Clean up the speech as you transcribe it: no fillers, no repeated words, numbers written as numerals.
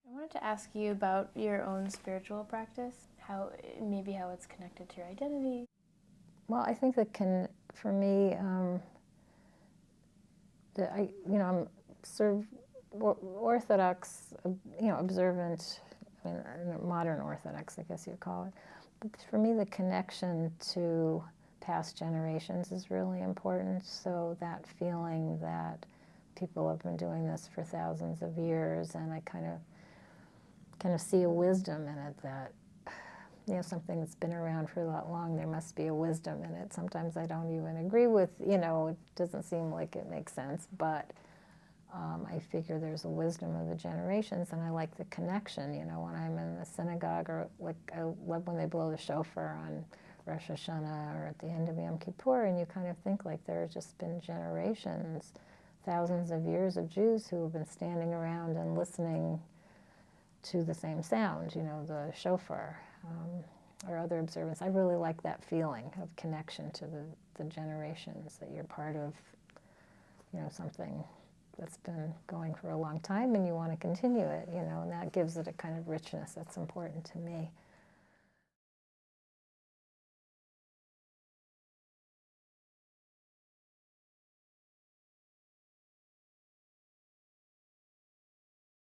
I wanted to ask you about your own spiritual practice, how it's connected to your identity. Well, I think for me, I'm sort of Orthodox, observant, I mean, modern Orthodox, I guess you'd call it. But for me, the connection to past generations is really important. So that feeling that people have been doing this for thousands of years, and I kind of see a wisdom in it that, something that's been around for that long, there must be a wisdom in it. Sometimes I don't even agree with, it doesn't seem like it makes sense, but I figure there's a wisdom of the generations, and I like the connection, when I'm in the synagogue, or like I love when they blow the shofar on Rosh Hashanah or at the end of Yom Kippur, and you kind of think like there have just been generations, thousands of years of Jews who have been standing around and listening to the same sound, the shofar, or other observance. I really like that feeling of connection to the generations, that you're part of, something that's been going for a long time and you want to continue it, and that gives it a kind of richness that's important to me.